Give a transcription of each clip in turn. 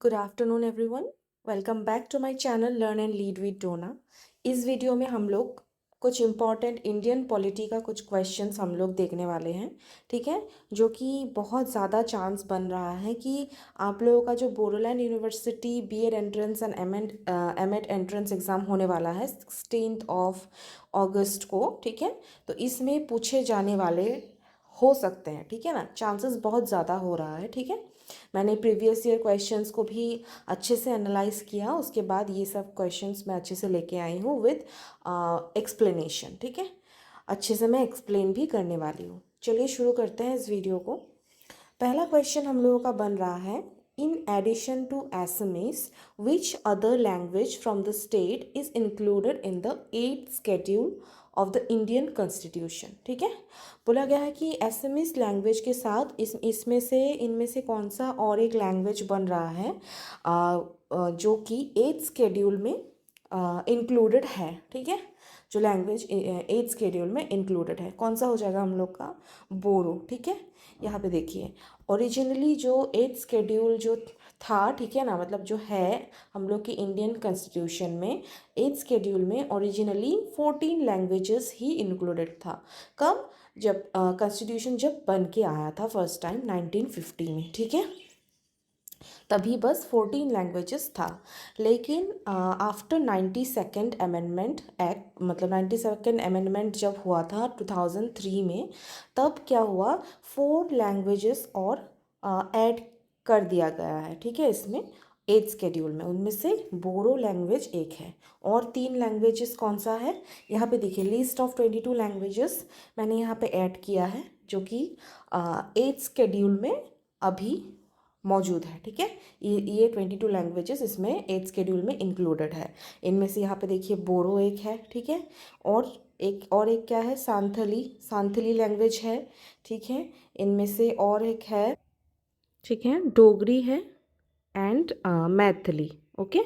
Good afternoon everyone. Welcome back to my channel learn and lead with Dona. इस वीडियो में हम लोग कुछ इम्पॉर्टेंट इंडियन पॉलिटी का कुछ क्वेश्चंस हम लोग देखने वाले हैं, ठीक है। जो कि बहुत ज़्यादा चांस बन रहा है कि आप लोगों का जो Bodoland university BEd entrance and MEd entrance exam होने वाला है 16 ऑफ अगस्त को, ठीक है। तो इसमें पूछे जाने वाले हो सकते हैं, ठीक है ना, चांसेस बहुत ज़्यादा हो रहा है, ठीक है। मैंने प्रीवियस ईयर क्वेश्चंस को भी अच्छे से एनालाइज किया, उसके बाद ये सब क्वेश्चंस मैं अच्छे से लेके आई हूँ विद एक्सप्लेनेशन, ठीक है। अच्छे से मैं एक्सप्लेन भी करने वाली हूँ। चलिए शुरू करते हैं इस वीडियो को। पहला क्वेश्चन हम लोगों का बन रहा है, in addition to Assamese which other language from the state is included in the 8th schedule of the Indian constitution, ठीक है। बोला गया है कि एसएमएस लैंग्वेज के साथ इनमें से कौन सा और एक लैंग्वेज बन रहा है जो कि 8th शेड्यूल में इंक्लूडेड है, ठीक है। जो लैंग्वेज 8th शेड्यूल में इंक्लूडेड है, कौन सा हो जाएगा हम लोग का? बोरो, ठीक है। यहाँ पे देखिए, ओरिजिनली जो 8th शेड्यूल जो था, ठीक है ना, मतलब जो है हम लोग की इंडियन कॉन्स्टिट्यूशन में 8th शेड्यूल में ओरिजिनली 14 लैंग्वेजेस ही इंक्लूडेड था। कब? जब कॉन्स्टिट्यूशन जब बन के आया था फर्स्ट टाइम 1950 में, ठीक है। तभी बस 14 लैंग्वेजेस था। लेकिन आफ्टर 92nd अमेंडमेंट एक्ट, मतलब 92nd अमेंडमेंट जब हुआ था 2003 में, तब क्या हुआ, 4 लैंग्वेजेस और ऐड कर दिया गया है, ठीक है, इसमें 8th शेड्यूल में। उनमें से बोरो लैंग्वेज एक है, और 3 लैंग्वेजेस कौन सा है, यहाँ पे देखिए, लिस्ट ऑफ 22 लैंग्वेजेस मैंने यहाँ पे ऐड किया है, जो कि 8th शेड्यूल में अभी मौजूद है, ठीक है। ये 22 लैंग्वेजेस इसमें 8th शेड्यूल में इंक्लूडेड है। इनमें से यहाँ पे देखिए बोरो एक है, ठीक है, और एक क्या है, सांथली लैंग्वेज है, ठीक है। इनमें से और एक है, ठीक है, डोगरी है and Maithili, okay.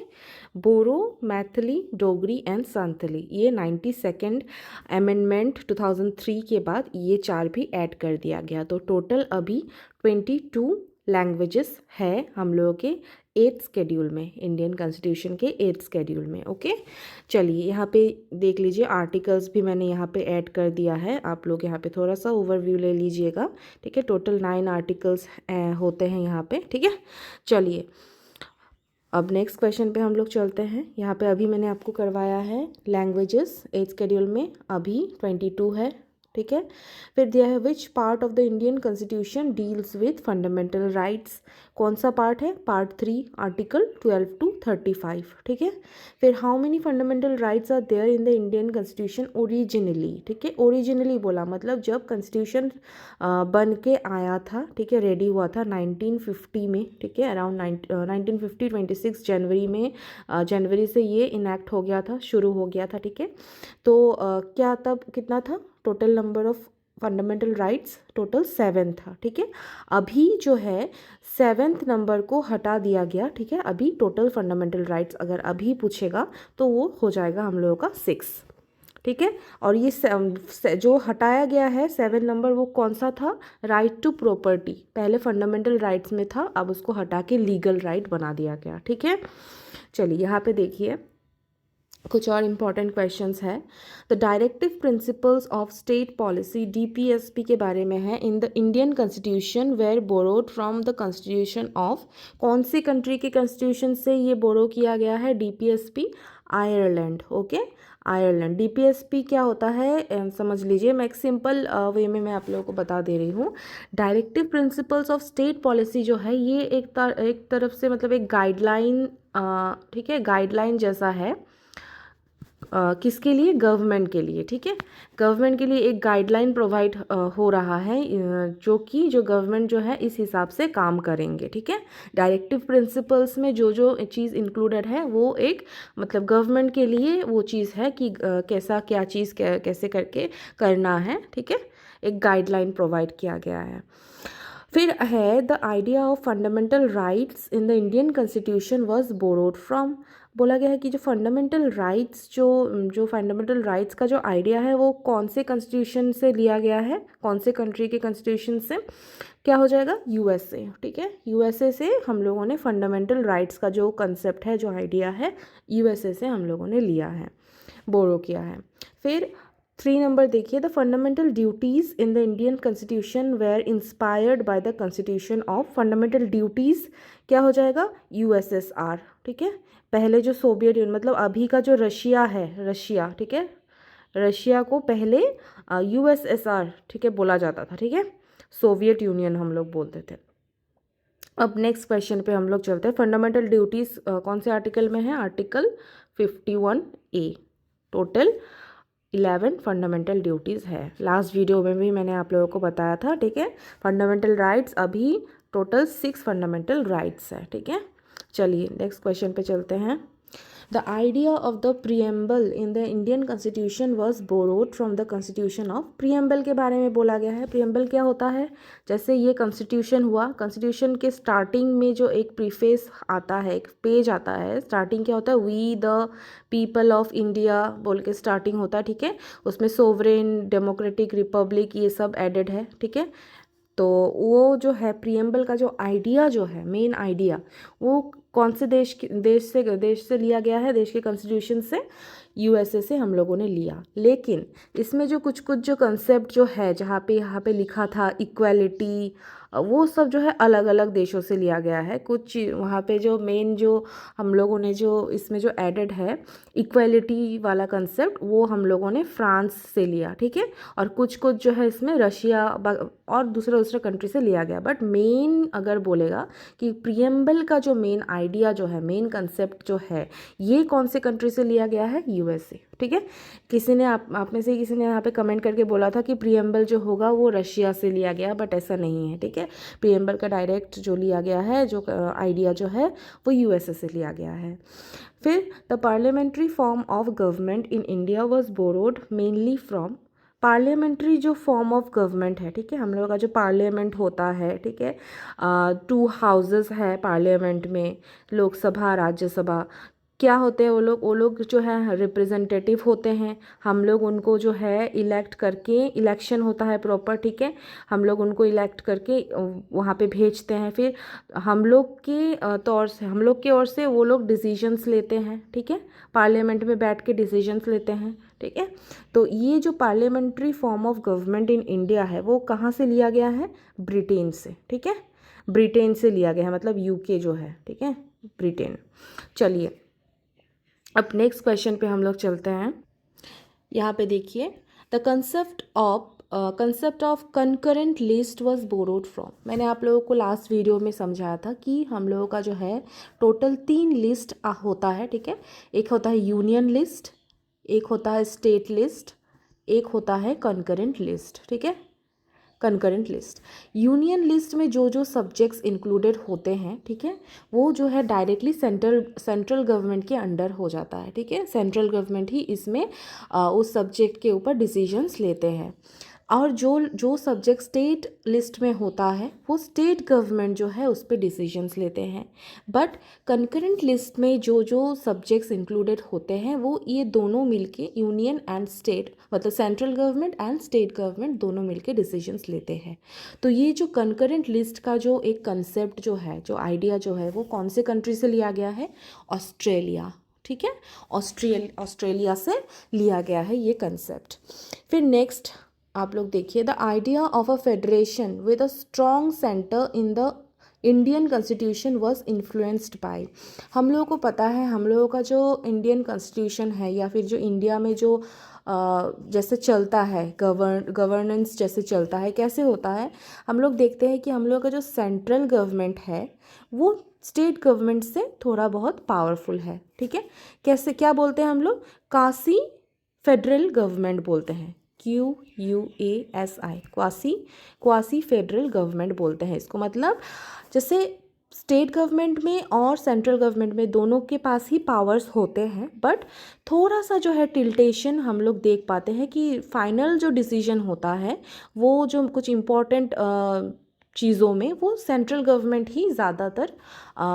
Bodo, Maithili, Dogri and Santhali, ये 92nd अमेंडमेंट 2003 के बाद ये 4 भी ऐड कर दिया गया। तो टोटल अभी 22 लैंग्वेजेस है हम लोगों के 8th शेड्यूल में, इंडियन कॉन्स्टिट्यूशन के 8th शेड्यूल में, ओके। चलिए यहाँ पे देख लीजिए, आर्टिकल्स भी मैंने यहाँ पे ऐड कर दिया है। आप लोग यहाँ पे थोड़ा सा ओवरव्यू ले लीजिएगा, ठीक है। टोटल 9 आर्टिकल्स होते हैं यहाँ पे, ठीक है। चलिए अब नेक्स्ट क्वेश्चन पे हम लोग चलते हैं। यहाँ पे अभी मैंने आपको करवाया है लैंग्वेजेस 8th शेड्यूल में अभी 22 है, ठीक है। फिर दिया है which part of the Indian constitution deals with fundamental rights, कौन सा पार्ट है? पार्ट 3 आर्टिकल 12 to 35, ठीक है। फिर how many fundamental rights are there in the Indian constitution originally, ठीक है। ओरिजिनली बोला मतलब जब कॉन्स्टिट्यूशन बन के आया था, ठीक है, रेडी हुआ था 1950 में, ठीक है, अराउंड 1950 26 जनवरी में, जनवरी से ये इनैक्ट हो गया था, शुरू हो गया था, ठीक है। तो क्या तब कितना था total number of fundamental rights? Total 7 था, ठीक है। अभी जो है 7th नंबर को हटा दिया गया, ठीक है। अभी टोटल फंडामेंटल राइट्स अगर अभी पूछेगा तो वो हो जाएगा हम लोगों का 6, ठीक है। और ये जो हटाया गया है 7 नंबर, वो कौन सा था? राइट टू प्रॉपर्टी, पहले फंडामेंटल राइट्स में था, अब उसको हटा के लीगल राइट बना दिया गया, ठीक है। चलिए यहाँ पे देखिए, कुछ और इम्पॉर्टेंट क्वेश्चंस है। The directive principles of state policy DPSP के बारे में है। In the Indian constitution were borrowed from the constitution of, कौन सी कंट्री के कॉन्स्टिट्यूशन से ये बोरो किया गया है DPSP? Ireland, okay, Ireland. DPSP क्या होता है समझ लीजिए, मैं एक सिंपल वे में मैं आप लोगों को बता दे रही हूँ। Directive principles of state policy जो है ये एक तरफ से मतलब एक गाइडलाइन, ठीक है, गाइडलाइन जैसा है। किसके लिए? गवर्नमेंट के लिए, ठीक है। गवर्नमेंट के लिए एक गाइडलाइन प्रोवाइड हो रहा है, जो गवर्नमेंट जो है इस हिसाब से काम करेंगे, ठीक है। डायरेक्टिव प्रिंसिपल्स में जो जो चीज़ इंक्लूडेड है वो एक मतलब गवर्नमेंट के लिए वो चीज़ है कि कैसा क्या चीज़ कैसे करके करना है, ठीक है। एक गाइडलाइन प्रोवाइड किया गया है। फिर है the idea of fundamental rights in the Indian constitution was borrowed from. बोला गया है कि जो फंडामेंटल राइट्स जो फंडामेंटल राइट्स का जो आइडिया है वो कौन से कॉन्स्टिट्यूशन से लिया गया है, कौन से कंट्री के कॉन्स्टिट्यूशन से? क्या हो जाएगा, यूएसए। ठीक है, यूएसए से हम लोगों ने फंडामेंटल राइट्स का जो कंसेप्ट है, जो आइडिया है, यूएसए से हम लोगों ने लिया है, बोरो किया है। फिर 3 नंबर देखिए, the fundamental duties in the Indian constitution were inspired by the constitution of. Fundamental duties क्या हो जाएगा, यूएसएसआर। ठीक है, पहले जो सोवियत यूनियन, मतलब अभी का जो रशिया है, रशिया, ठीक है, रशिया को पहले यूएसएसआर, ठीक है, बोला जाता था। ठीक है, सोवियत यूनियन हम लोग बोलते थे। अब नेक्स्ट क्वेश्चन पे हम लोग चलते हैं। फंडामेंटल ड्यूटीज़ कौन से आर्टिकल में है, article 51A। Total 11 fundamental duties है। लास्ट वीडियो में भी मैंने आप लोगों को बताया था। ठीक है, फंडामेंटल राइट्स अभी टोटल 6 फंडामेंटल राइट्स है। ठीक है, चलिए नेक्स्ट क्वेश्चन पे चलते हैं। The idea of the preamble in the Indian constitution was borrowed from the constitution of. Preamble के बारे में बोला गया है। प्रियम्बल क्या होता है, जैसे ये कॉन्स्टिट्यूशन हुआ, कॉन्स्टिट्यूशन के स्टार्टिंग में जो एक प्रीफेस आता है, एक पेज आता है, स्टार्टिंग क्या होता है, we the people of India बोल के स्टार्टिंग होता है। ठीक है, उसमें सोवरेन, डेमोक्रेटिक, रिपब्लिक, ये सब एडेड है। ठीक है, तो वो जो है प्रियम्बल का जो आइडिया जो है, मेन आइडिया, वो कौन से देश से लिया गया है, देश के कॉन्स्टिट्यूशन से, यूएसए से हम लोगों ने लिया। लेकिन इसमें जो कुछ जो कंसेप्ट जो है, जहाँ पे यहाँ पे लिखा था इक्वालिटी, वो सब जो है अलग अलग देशों से लिया गया है। कुछ वहाँ पे जो मेन जो हम लोगों ने जो इसमें जो एडेड है इक्वालिटी वाला कंसेप्ट, वो हम लोगों ने फ्रांस से लिया। ठीक है, और कुछ जो है इसमें रशिया और दूसरे कंट्री से लिया गया। बट मेन अगर बोलेगा कि प्रियम्बल का जो मेन आइडिया जो है, मेन कंसेप्ट जो है, ये कौन से कंट्री से लिया गया है, यूएसए। ठीक है, किसी ने आप में से किसी ने यहाँ पे कमेंट करके बोला था कि प्रियम्बल जो होगा वो रशिया से लिया गया, बट ऐसा नहीं है। ठीक है, प्रियम्बल का डायरेक्ट जो लिया गया है, जो आइडिया जो है, वो यूएसए से लिया गया है। फिर the parliamentary form of government in India was borrowed mainly from. Parliamentary जो फॉर्म ऑफ गवर्नमेंट है, ठीक है, हम लोगों का जो पार्लियामेंट होता है, ठीक है, 2 हाउसेस है पार्लियामेंट में, लोकसभा, राज्यसभा। क्या होते हैं वो लोग जो है रिप्रेजेंटेटिव होते हैं। हम लोग उनको जो है इलेक्ट करके, इलेक्शन होता है प्रॉपर। ठीक है, हम लोग उनको इलेक्ट करके वहाँ पे भेजते हैं। फिर हम लोग के तौर से, हम लोग की ओर से वो लोग डिसीजंस लेते हैं। ठीक है, पार्लियामेंट में बैठ के डिसीजंस लेते हैं। ठीक है, तो ये जो parliamentary form of government in India है, वो कहाँ से लिया गया है, ब्रिटेन से। ठीक है, ब्रिटेन से लिया गया है, मतलब यूके जो है, ठीक है, ब्रिटेन। चलिए अब नेक्स्ट क्वेश्चन पे हम लोग चलते हैं। यहाँ पे देखिए, the concept of concurrent list was borrowed from. मैंने आप लोगों को लास्ट वीडियो में समझाया था कि हम लोगों का जो है टोटल 3 लिस्ट होता है। ठीक है, एक होता है यूनियन लिस्ट, एक होता है स्टेट लिस्ट, एक होता है कंकरेंट लिस्ट। ठीक है, कंकरेंट लिस्ट, यूनियन लिस्ट में जो सब्जेक्ट्स इंक्लूडेड होते हैं, ठीक है, वो जो है डायरेक्टली सेंट्रल गवर्नमेंट के अंडर हो जाता है। ठीक है, सेंट्रल गवर्नमेंट ही इसमें उस सब्जेक्ट के ऊपर डिसीजंस लेते हैं। और जो सब्जेक्ट स्टेट लिस्ट में होता है, वो स्टेट गवर्नमेंट जो है उस पर डिसीजंस लेते हैं। बट कंकरेंट लिस्ट में जो सब्जेक्ट्स इंक्लूडेड होते हैं, वो ये दोनों मिलके, यूनियन एंड स्टेट, मतलब central government and state government दोनों मिलके डिसीजंस लेते हैं। तो ये जो कंकरेंट लिस्ट का जो एक कंसेप्ट जो है, जो आइडिया जो है, वो कौन से कंट्री से लिया गया है, ऑस्ट्रेलिया। ठीक है, ऑस्ट्रेलिया से लिया गया है ये कंसेप्ट। फिर नेक्स्ट आप लोग देखिए, the idea of a federation with a strong centre in the Indian constitution was influenced by. हम लोगों को पता है, हम लोगों का जो इंडियन कॉन्स्टिट्यूशन है, या फिर जो इंडिया में जो जैसे चलता है, गवर्नेंस जैसे चलता है, कैसे होता है, हम लोग देखते हैं कि हम लोग का जो सेंट्रल गवर्नमेंट है, वो स्टेट गवर्नमेंट से थोड़ा बहुत पावरफुल है। ठीक है, कैसे, क्या बोलते हैं हम लोग, क्वासी फेडरल गवर्नमेंट बोलते हैं, QUASI, क्वासी फेडरल गवर्नमेंट बोलते हैं इसको। मतलब जैसे स्टेट गवर्नमेंट में और सेंट्रल गवर्नमेंट में दोनों के पास ही पावर्स होते हैं, बट थोड़ा सा जो है टिल्टेशन हम लोग देख पाते हैं कि फाइनल जो डिसीजन होता है, वो जो कुछ इम्पोर्टेंट चीज़ों में वो सेंट्रल गवर्नमेंट ही ज़्यादातर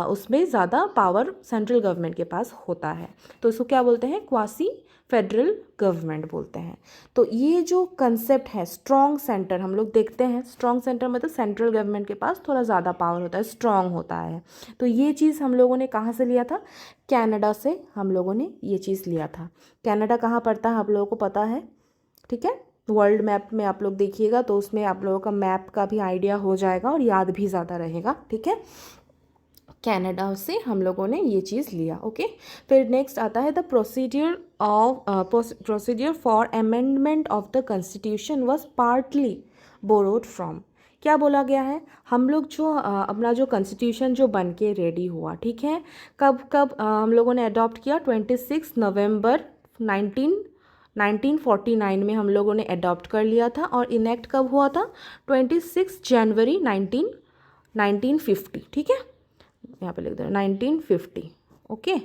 उसमें ज़्यादा पावर सेंट्रल गवर्नमेंट के पास होता है। तो इसको क्या बोलते हैं, क्वासी फेडरल गवर्नमेंट बोलते हैं। तो ये जो कंसेप्ट है स्ट्रॉन्ग सेंटर, हम लोग देखते हैं स्ट्रॉन्ग सेंटर मतलब सेंट्रल गवर्नमेंट के पास थोड़ा ज़्यादा पावर होता है, स्ट्रॉन्ग होता है। तो ये चीज़ हम लोगों ने कहाँ से लिया था, कनाडा से हम लोगों ने ये चीज़ लिया था। कनाडा कहाँ पड़ता है आप लोगों को पता है, ठीक है। वर्ल्ड मैप में आप लोग देखिएगा तो उसमें आप लोगों का मैप का भी आइडिया हो जाएगा और याद भी ज़्यादा रहेगा, ठीक है। कनाडा से हम लोगों ने ये चीज़ लिया, ओके। फिर नेक्स्ट आता है the procedure for amendment of the constitution was partly borrowed from. क्या बोला गया है, हम लोग जो अपना जो कॉन्स्टिट्यूशन जो बन के रेडी हुआ, ठीक है, कब कब हम लोगों ने अडॉप्ट किया, 26 नवंबर 1949 में हम लोगों ने अडॉप्ट कर लिया था। और इनेक्ट कब हुआ था, 26 जनवरी 1950, ठीक है। यहाँ पे लिख दो 1950, ओके।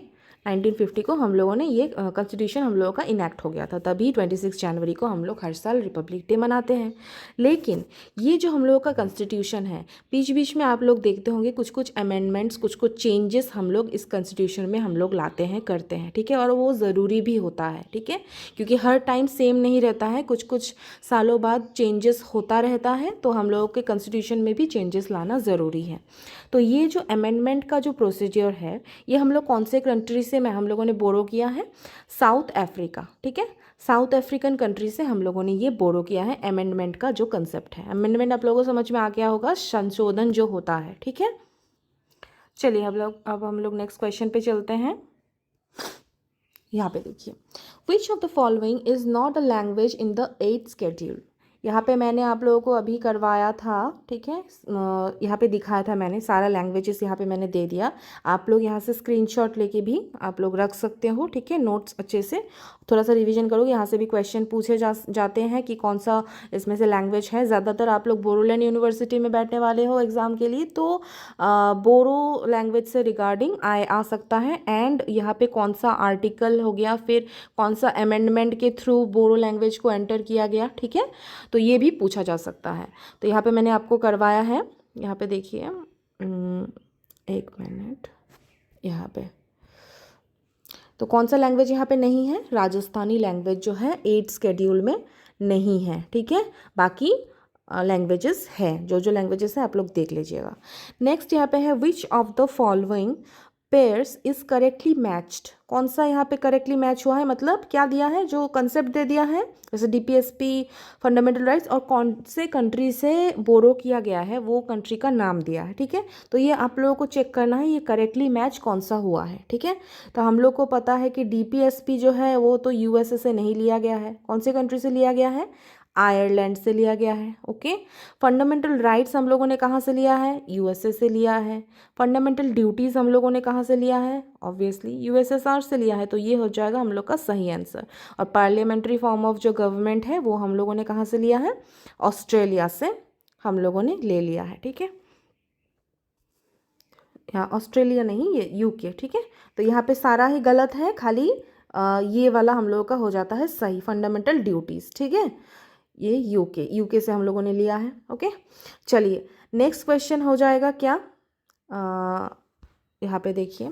1950 को हम लोगों ने ये कॉन्स्टिट्यूशन हम लोगों का इनेक्ट हो गया था, तभी 26 जनवरी को हम लोग हर साल रिपब्लिक डे मनाते हैं। लेकिन ये जो हम लोगों का कॉन्स्टिट्यूशन है, बीच बीच में आप लोग देखते होंगे कुछ कुछ अमेंडमेंट्स, कुछ कुछ चेंजेस हम लोग इस कॉन्स्टिट्यूशन में हम लोग लाते हैं, करते हैं, ठीक है। और वो ज़रूरी भी होता है, ठीक है, क्योंकि हर टाइम सेम नहीं रहता है, कुछ कुछ सालों बाद चेंजेस होता रहता है। तो हम लोगों के कॉन्स्टिट्यूशन में भी चेंजेस लाना ज़रूरी है। तो ये जो अमेंडमेंट का जो प्रोसीजर है, ये हम लोग कौन से कंट्री से हम लोगों ने बोरो किया है, साउथ अफ्रीका, ठीक है। साउथ अफ्रीकन कंट्री से हम लोगों ने ये बोरो किया है अमेंडमेंट का जो कंसेप्ट है। अमेंडमेंट आप लोगों को समझ में आ गया होगा, संशोधन जो होता है, ठीक है। चलिए अब हम लोग नेक्स्ट क्वेश्चन पे चलते हैं। यहाँ पे देखिए, विच of the following is not a language in the 8th schedule. यहाँ पे मैंने आप लोगों को अभी करवाया था, ठीक है, यहाँ पे दिखाया था मैंने सारा लैंग्वेजेस यहाँ पे मैंने दे दिया। आप लोग यहाँ से स्क्रीनशॉट लेके भी आप लोग रख सकते हो, ठीक है, नोट्स अच्छे से थोड़ा सा रिवीजन करोगे। यहाँ से भी क्वेश्चन पूछे जाते हैं कि कौन सा इसमें से लैंग्वेज है। ज़्यादातर आप लोग बोरोलैंड यूनिवर्सिटी में बैठने वाले हो एग्ज़ाम के लिए, तो बोरो लैंग्वेज से रिगार्डिंग आ सकता है। एंड यहाँ पे कौन सा आर्टिकल हो गया, फिर कौन सा अमेंडमेंट के थ्रू बोरो लैंग्वेज को एंटर किया गया, ठीक है, तो ये भी पूछा जा सकता है। तो यहाँ पे मैंने आपको करवाया है, यहाँ पे देखिए, एक मिनट, यहाँ पे तो कौन सा लैंग्वेज यहाँ पे नहीं है, राजस्थानी लैंग्वेज जो है 8th शेड्यूल में नहीं है, ठीक है। बाकी लैंग्वेजेस है, जो जो लैंग्वेजेस है आप लोग देख लीजिएगा। नेक्स्ट यहाँ पे है विच of the following pairs is correctly matched. कौन सा यहाँ पे करेक्टली मैच हुआ है, मतलब क्या दिया है, जो कंसेप्ट दे दिया है, जैसे डीपीएसपी, फंडामेंटल राइट्स, और कौन से कंट्री से बोरो किया गया है वो कंट्री का नाम दिया है, ठीक है। तो ये आप लोगों को चेक करना है ये करेक्टली मैच कौन सा हुआ है, ठीक है। तो हम लोग को पता है कि डीपीएसपी जो है वो तो यूएसए से नहीं लिया गया है, कौन से कंट्री से लिया गया है, आयरलैंड से लिया गया है, ओके। फंडामेंटल राइट्स हम लोगों ने कहाँ से लिया है, यूएसए से लिया है। फंडामेंटल ड्यूटीज़ हम लोगों ने कहाँ से लिया है, ऑब्वियसली यूएसएसआर से लिया है, तो ये हो जाएगा हम लोग का सही आंसर। और पार्लियामेंट्री फॉर्म ऑफ जो गवर्नमेंट है वो हम लोगों ने कहाँ से लिया है, ऑस्ट्रेलिया से हम लोगों ने ले लिया है, ठीक है। यहाँ ऑस्ट्रेलिया नहीं, ये यूके, ठीक है। तो यहाँ पे सारा ही गलत है, खाली ये वाला हम लोगों का हो जाता है सही, फंडामेंटल ड्यूटीज़, ठीक है। ये यूके से हम लोगों ने लिया है, ओके। चलिए नेक्स्ट क्वेश्चन हो जाएगा क्या, यहाँ पे देखिए,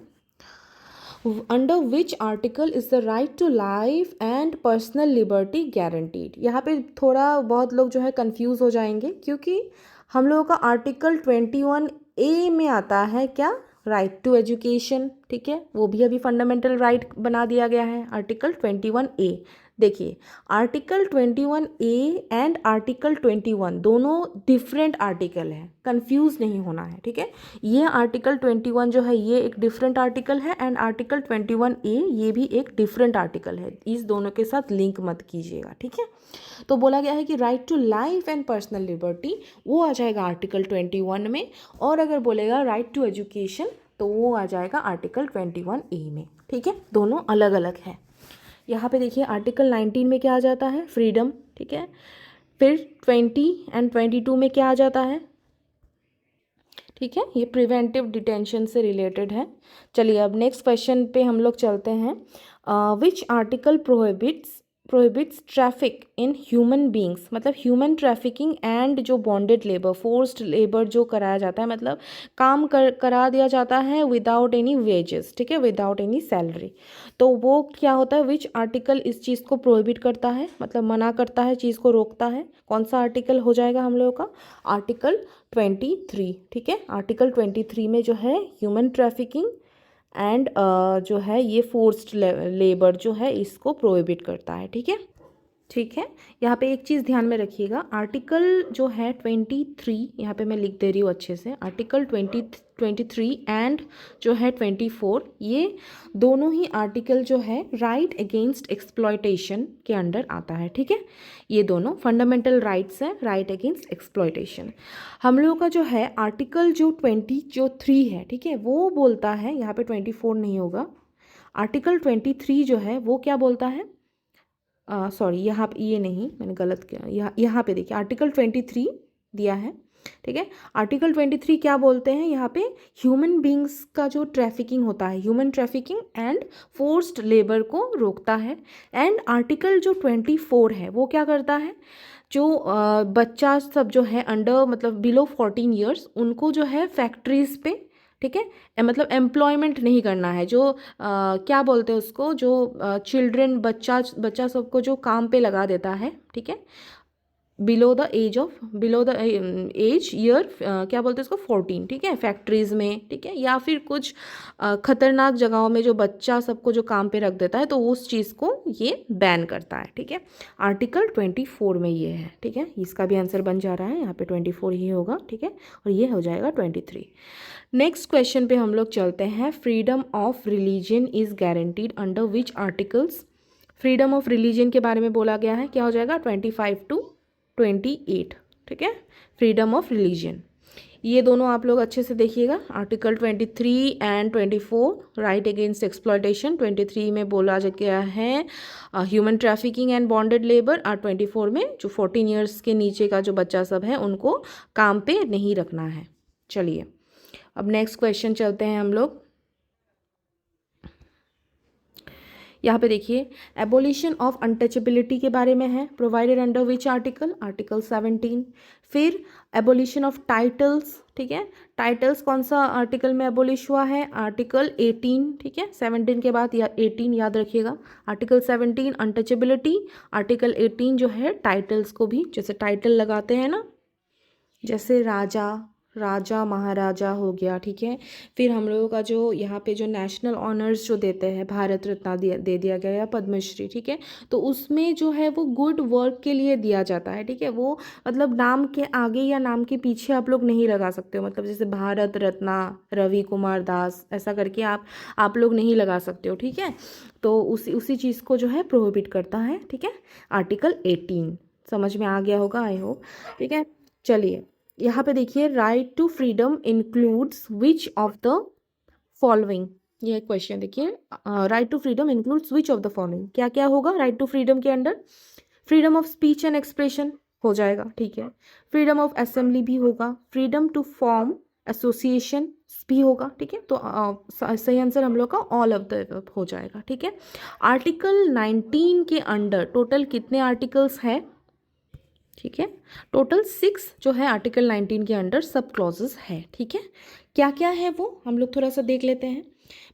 under which article is the right to life and personal liberty guaranteed. यहाँ पे थोड़ा बहुत लोग जो है कंफ्यूज हो जाएंगे, क्योंकि हम लोगों का आर्टिकल 21A में आता है क्या, राइट टू एजुकेशन, ठीक है, वो भी अभी फंडामेंटल राइट बना दिया गया है, आर्टिकल 21A। देखिए आर्टिकल 21A एंड आर्टिकल 21 दोनों डिफरेंट आर्टिकल है, कंफ्यूज नहीं होना है, ठीक है। ये आर्टिकल 21 जो है ये एक डिफरेंट आर्टिकल है, एंड आर्टिकल 21A ये भी एक डिफरेंट आर्टिकल है, इस दोनों के साथ लिंक मत कीजिएगा, ठीक है। तो बोला गया है कि right to life and personal liberty वो आ जाएगा आर्टिकल 21 में, और अगर बोलेगा राइट टू एजुकेशन तो वो आ जाएगा आर्टिकल 21A में, ठीक है, दोनों अलग अलग है। यहाँ पे देखिए आर्टिकल 19 में क्या आ जाता है, फ्रीडम, ठीक है। फिर 20 एंड 22 में क्या आ जाता है, ठीक है, ये प्रिवेंटिव डिटेंशन से रिलेटेड है। चलिए अब नेक्स्ट क्वेश्चन पे हम लोग चलते हैं। Which article prohibits prohibits traffic in human beings, मतलब ह्यूमन ट्रैफिकिंग एंड जो बॉन्डेड लेबर, फोर्स्ड लेबर जो कराया जाता है, मतलब काम करा दिया जाता है विदाउट एनी वेजेस, ठीक है, विदाउट एनी सैलरी। तो वो क्या होता है, विच आर्टिकल इस चीज़ को प्रोहिबिट करता है, मतलब मना करता है, चीज़ को रोकता है, कौन सा आर्टिकल हो जाएगा हम लोगों का, आर्टिकल 23, ठीक है। आर्टिकल 23 में जो है ह्यूमन ट्रैफिकिंग एंड जो है ये फोर्स्ड लेबर जो है इसको प्रोहिबिट करता है, ठीक है। ठीक है, यहाँ पे एक चीज़ ध्यान में रखिएगा, आर्टिकल जो है 23, यहाँ पे मैं लिख दे रही हूँ अच्छे से, आर्टिकल 23 एंड जो है 24, ये दोनों ही आर्टिकल जो है राइट अगेंस्ट एक्सप्लॉयटेशन के अंडर आता है, ठीक है। ये दोनों फंडामेंटल राइट्स हैं, राइट अगेंस्ट एक्सप्लॉयटेशन। हम लोगों का जो है आर्टिकल जो 23 है, ठीक है, वो बोलता है, यहाँ पे 24 नहीं होगा, आर्टिकल 23 जो है वो क्या बोलता है, सॉरी यहाँ पे ये नहीं, मैंने गलत किया, यहाँ पे देखिए आर्टिकल 23 दिया है, ठीक है। आर्टिकल 23 क्या बोलते हैं यहाँ पे, ह्यूमन बींग्स का जो ट्रैफिकिंग होता है, human trafficking and forced labour को रोकता है। एंड आर्टिकल जो 24 है वो क्या करता है, जो बच्चा सब जो है अंडर मतलब बिलो 14 ईयर्स उनको जो है फैक्ट्रीज पे, ठीक है, मतलब एम्प्लॉयमेंट नहीं करना है, जो क्या बोलते हैं उसको, जो चिल्ड्रन बच्चा सबको जो काम पे लगा देता है, ठीक है, बिलो द एज ईयर, क्या बोलते हैं उसको, 14, ठीक है, फैक्ट्रीज में, ठीक है, या फिर कुछ खतरनाक जगहों में जो बच्चा सबको जो काम पे रख देता है, तो उस चीज़ को ये बैन करता है, ठीक है। आर्टिकल 24 में ये है, ठीक है, इसका भी आंसर बन जा रहा है, यहाँ पे 24 ही होगा, ठीक है, और ये हो जाएगा 23। नेक्स्ट क्वेश्चन पे हम लोग चलते हैं, freedom of religion is guaranteed under which articles. Freedom of religion के बारे में बोला गया है, क्या हो जाएगा, 25 to 28, ठीक है, फ्रीडम ऑफ रिलीजन। ये दोनों आप लोग अच्छे से देखिएगा, article 23 and 24 right against exploitation, 23 में बोला गया है human trafficking and bonded labour, और 24 में जो 14 ईयर्स के नीचे का जो बच्चा सब है उनको काम पे नहीं रखना है। चलिए अब नेक्स्ट क्वेश्चन चलते हैं हम लोग, यहाँ पे देखिए एबोलिशन ऑफ अनटचेबिलिटी के बारे में है, provided under which article, article 17। फिर एबोलिशन ऑफ टाइटल्स, ठीक है, टाइटल्स कौन सा आर्टिकल में एबोलिश हुआ है, आर्टिकल 18, ठीक है, 17 के बाद 18 याद रखिएगा, आर्टिकल 17 अनटचेबिलिटी, आर्टिकल 18 जो है टाइटल्स को भी, जैसे टाइटल लगाते हैं ना, जैसे राजा महाराजा हो गया, ठीक है। फिर हम लोगों का जो यहाँ पे जो नेशनल ऑनर्स जो देते हैं, भारत रत्न दे दिया गया, या पद्मश्री, ठीक है, तो उसमें जो है वो गुड वर्क के लिए दिया जाता है, ठीक है, वो मतलब नाम के आगे या नाम के पीछे आप लोग नहीं लगा सकते हो, मतलब जैसे भारत रत्न रवि कुमार दास ऐसा करके आप लोग नहीं लगा सकते हो, ठीक है, तो उसी चीज़ को जो है प्रोहिबिट करता है, ठीक है, आर्टिकल 18। समझ में आ गया होगा आई होप, ठीक है। चलिए यहाँ पे देखिए, right to freedom includes which of the following, ये क्वेश्चन देखिए, right to freedom includes which of the following, क्या क्या होगा राइट टू फ्रीडम के under, freedom of speech and expression हो जाएगा, ठीक है, फ्रीडम ऑफ असेंबली भी होगा, फ्रीडम टू फॉर्म एसोसिएशन भी होगा, ठीक है, तो सही आंसर हम लोग का ऑल ऑफ द हो जाएगा, ठीक है। आर्टिकल 19 के अंडर टोटल कितने आर्टिकल्स है, ठीक है, टोटल 6 जो है आर्टिकल 19 के अंडर सब क्लॉजेस है, ठीक है। क्या क्या है वो हम लोग थोड़ा सा देख लेते हैं।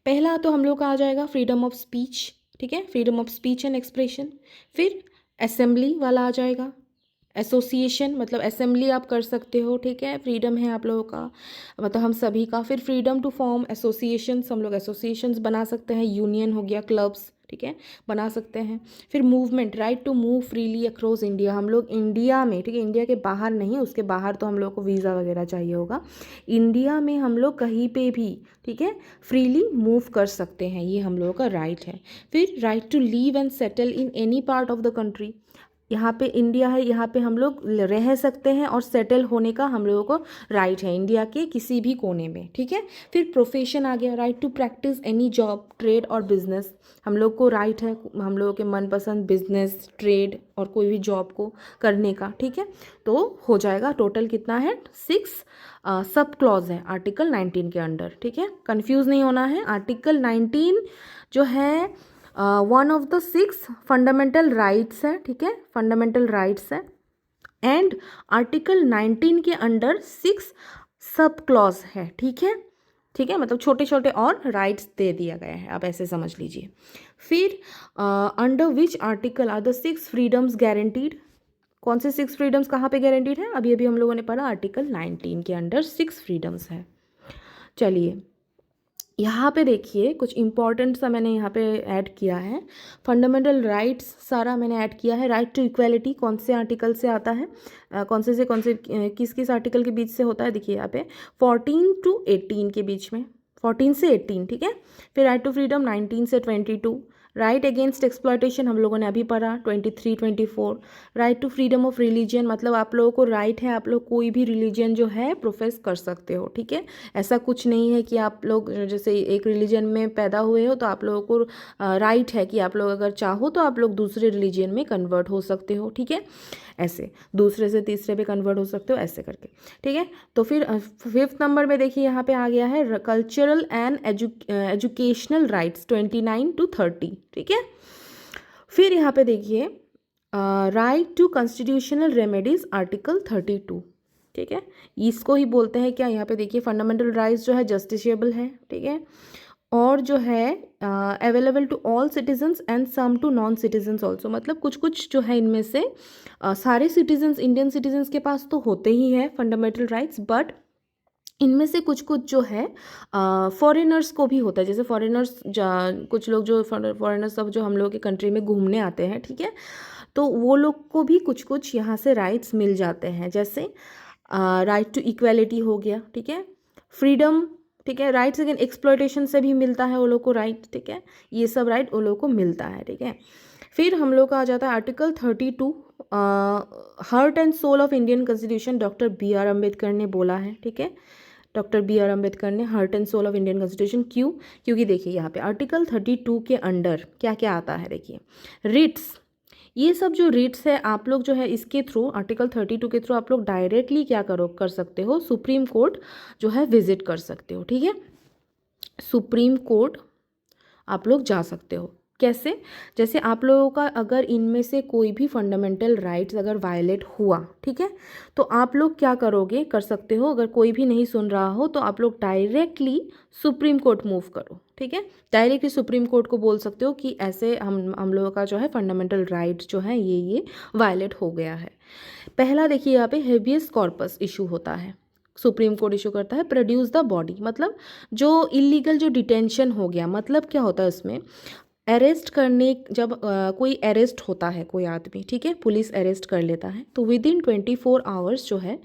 पहला तो हम लोग का आ जाएगा फ्रीडम ऑफ स्पीच, ठीक है, freedom of speech and expression. फिर असेंबली वाला आ जाएगा, एसोसिएशन मतलब असेंबली आप कर सकते हो, ठीक है, फ्रीडम है आप लोगों का, मतलब हम सभी का। फिर फ्रीडम टू फॉर्म एसोसिएशंस, हम लोग एसोसिएशंस बना सकते हैं, यूनियन हो गया, क्लब्स, ठीक है, बना सकते हैं। फिर movement, right to move freely across India, हम लोग इंडिया में, ठीक है, इंडिया के बाहर नहीं, उसके बाहर तो हम लोग को वीज़ा वगैरह चाहिए होगा, इंडिया में हम लोग कहीं पे भी, ठीक है, फ्रीली मूव कर सकते हैं, ये हम लोगों का राइट है। फिर right to live and settle in any part of the country, यहाँ पे इंडिया है, यहाँ पे हम लोग रह सकते हैं और सेटल होने का हम लोगों को राइट है इंडिया के किसी भी कोने में, ठीक है। फिर प्रोफेशन आ गया, right to practice any job, trade और बिजनेस, हम लोग को राइट है हम लोगों के मनपसंद बिजनेस, ट्रेड और कोई भी जॉब को करने का, ठीक है। तो हो जाएगा टोटल कितना है, 6 सब क्लॉज है आर्टिकल 19 के अंडर, ठीक है, कंफ्यूज नहीं होना है। आर्टिकल 19 जो है one of the 6 fundamental rights है, ठीक है, फंडामेंटल राइट्स है। एंड आर्टिकल 19 के अंडर 6 सब क्लॉज है, ठीक है, ठीक है, मतलब छोटे छोटे और राइट्स दे दिया गया है, आप ऐसे समझ लीजिए। फिर under which article are the 6 freedoms guaranteed, कौन से 6 फ्रीडम्स कहाँ पे गारंटीड है, अभी अभी हम लोगों ने पढ़ा आर्टिकल 19 के अंडर 6 फ्रीडम्स है। चलिए यहाँ पे देखिए कुछ इंपॉर्टेंट सा मैंने यहाँ पे ऐड किया है, फंडामेंटल राइट्स सारा मैंने ऐड किया है। राइट टू इक्वालिटी कौन से आर्टिकल से आता है, कौन से किस किस आर्टिकल के बीच से होता है, देखिए यहाँ पे 14 to 18 के बीच में, 14 से 18, ठीक है। फिर राइट टू फ्रीडम 19 से 22, राइट अगेंस्ट एक्सप्लॉयटेशन हम लोगों ने अभी पढ़ा 23, 24। Right to freedom of religion, मतलब आप लोगों को राइट है, आप लोग कोई भी रिलीजन जो है प्रोफेस कर सकते हो, ठीक है। ऐसा कुछ नहीं है कि आप लोग जैसे एक रिलीजन में पैदा हुए हो तो आप लोगों को राइट है कि आप लोग अगर चाहो तो आप लोग दूसरे रिलीजन में कन्वर्ट हो सकते हो, ठीक है, ऐसे दूसरे से तीसरे पे कन्वर्ट हो सकते हो ऐसे करके, ठीक है। तो फिर 5th नंबर में देखिए यहाँ पे आ गया है cultural and educational rights 29 to 30, ठीक है। फिर यहाँ पे देखिए right to constitutional remedies article 32, ठीक है, इसको ही बोलते हैं क्या, यहाँ पे देखिए फंडामेंटल राइट्स जो है जस्टिसेबल है, ठीक है, और जो है available to all citizens and some to non citizens also, मतलब कुछ कुछ जो है इनमें से सारे सिटीजन्स, इंडियन सिटीजन्स के पास तो होते ही है फंडामेंटल राइट्स, बट इनमें से कुछ कुछ जो है फॉरेनर्स को भी होता है, जैसे फॉरेनर्स कुछ लोग जो फॉरेनर्स सब जो हम लोग के कंट्री में घूमने आते हैं, ठीक है, तो वो लोग को भी कुछ कुछ यहाँ से राइट्स मिल जाते हैं, जैसे राइट टू इक्वालिटी हो गया, ठीक है, फ्रीडम, ठीक है, राइट्स अगेन एक्सप्लॉयटेशन से भी मिलता है वो लोग को राइट, ठीक है, ये सब राइट वो लोग को मिलता है, ठीक है। फिर हम लोग का आ जाता है article 32, heart and soul of Indian constitution, doctor BR Ambedkar ने बोला है, ठीक है, डॉक्टर BR अम्बेडकर ने heart and soul of Indian constitution, क्यों, क्योंकि देखिए यहाँ पे आर्टिकल 32 के अंडर क्या क्या आता है, देखिए रिट्स, ये सब जो रिट्स है आप लोग जो है इसके थ्रू आर्टिकल 32 के थ्रू आप लोग डायरेक्टली क्या कर सकते हो, सुप्रीम कोर्ट जो है विजिट कर सकते हो, ठीक है, सुप्रीम कोर्ट आप लोग जा सकते हो। कैसे, जैसे आप लोगों का अगर इनमें से कोई भी फंडामेंटल राइट्स अगर वायलेट हुआ, ठीक है, तो आप लोग क्या करोगे, कर सकते हो, अगर कोई भी नहीं सुन रहा हो तो आप लोग डायरेक्टली सुप्रीम कोर्ट मूव करो, ठीक है, डायरेक्टली सुप्रीम कोर्ट को बोल सकते हो कि ऐसे हम लोगों का जो है फंडामेंटल राइट जो है ये वायलेट हो गया है। पहला देखिए यहाँ पे हेबियस कॉर्पस इशू होता है, सुप्रीम कोर्ट इशू करता है, प्रोड्यूस द बॉडी, मतलब जो इलीगल जो डिटेंशन हो गया, मतलब क्या होता है उसमें, अरेस्ट करने, जब कोई अरेस्ट होता है कोई आदमी, ठीक है, पुलिस अरेस्ट कर लेता है तो विद इन 24 आवर्स जो है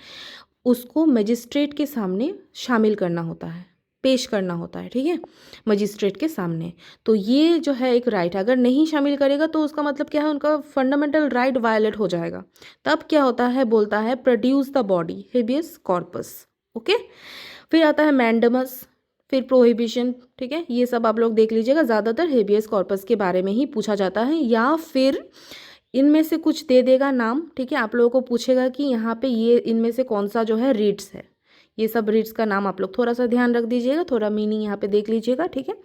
उसको मजिस्ट्रेट के सामने शामिल करना होता है, पेश करना होता है, ठीक है, मजिस्ट्रेट के सामने। तो ये जो है एक राइट, अगर नहीं शामिल करेगा तो उसका मतलब क्या है, उनका फंडामेंटल राइट वायलेट हो जाएगा। तब क्या होता है, बोलता है produce the body, habeas corpus, okay. फिर आता है मैंडमस, फिर प्रोहिबिशन, ठीक है, ये सब आप लोग देख लीजिएगा, ज़्यादातर हेबियस कॉर्पस के बारे में ही पूछा जाता है, या फिर इनमें से कुछ दे देगा नाम, ठीक है, आप लोगों को पूछेगा कि यहाँ पे ये इनमें से कौन सा जो है रिट्स है, ये सब रिट्स का नाम आप लोग थोड़ा सा ध्यान रख दीजिएगा, थोड़ा मीनिंग यहाँ पे देख लीजिएगा, ठीक है।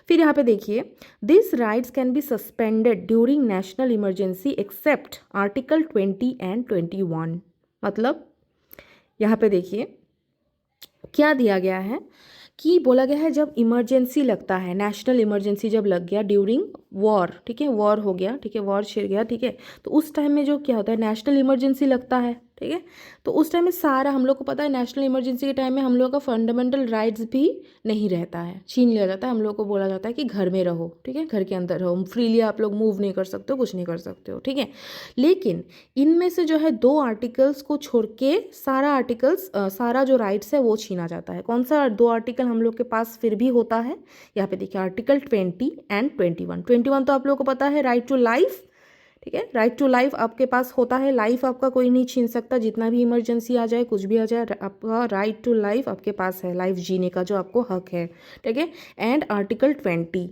फिर यहाँ पे देखिए this rights can be suspended during national emergency except article 20 and 21, मतलब यहाँ पे देखिए क्या दिया गया है कि बोला गया है जब इमरजेंसी लगता है, नेशनल इमरजेंसी जब लग गया ड्यूरिंग वॉर, ठीक है, वॉर हो गया, ठीक है, वॉर छिड़ गया, ठीक है, तो उस टाइम में जो क्या होता है नेशनल इमरजेंसी लगता है, ठीक है, तो उस टाइम में सारा हम लोग को पता है नेशनल इमरजेंसी के टाइम में हम लोग का फंडामेंटल राइट्स भी नहीं रहता है, छीन लिया जाता है, हम लोग को बोला जाता है कि घर में रहो, ठीक है, घर के अंदर रहो, फ्रीली आप लोग मूव नहीं कर सकते हो, कुछ नहीं कर सकते हो, ठीक है। लेकिन इनमें से जो है 2 आर्टिकल्स को छोड़ के सारा आर्टिकल्स सारा जो राइट्स है वो छीना जाता है। कौन सा 2 आर्टिकल हम लोग के पास फिर भी होता है, यहाँ पे देखिए आर्टिकल 20 and 21। 21 तो आप लोग को पता है राइट टू लाइफ, ठीक है, राइट टू लाइफ आपके पास होता है, लाइफ आपका कोई नहीं छीन सकता, जितना भी इमरजेंसी आ जाए, कुछ भी आ जाए, आपका राइट टू लाइफ आपके पास है, लाइफ जीने का जो आपको हक है, ठीक है। एंड आर्टिकल 20,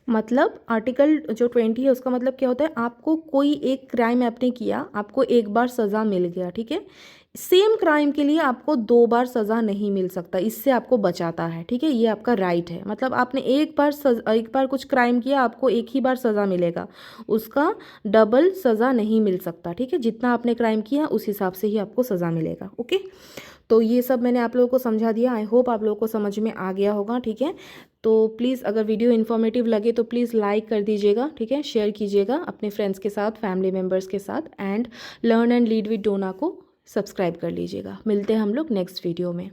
मतलब आर्टिकल जो 20 है उसका मतलब क्या होता है, आपको कोई एक क्राइम आपने किया, आपको एक बार सज़ा मिल गया, ठीक है, सेम क्राइम के लिए आपको 2 बार सज़ा नहीं मिल सकता, इससे आपको बचाता है, ठीक है। ये आपका राइट है, मतलब आपने एक बार कुछ क्राइम किया, आपको एक ही बार सज़ा मिलेगा, उसका डबल सज़ा नहीं मिल सकता, ठीक है। जितना आपने क्राइम किया उस हिसाब से ही आपको सज़ा मिलेगा, ओके। तो ये सब मैंने आप लोगों को समझा दिया। आई होप आप लोगों को समझ में आ गया होगा, ठीक है। तो प्लीज़ अगर वीडियो इन्फॉर्मेटिव लगे तो प्लीज़ लाइक कर दीजिएगा, ठीक है। शेयर कीजिएगा अपने फ्रेंड्स के साथ, फैमिली मेम्बर्स के साथ, and learn and lead with Dona को सब्सक्राइब कर लीजिएगा। मिलते हैं हम लोग नेक्स्ट वीडियो में।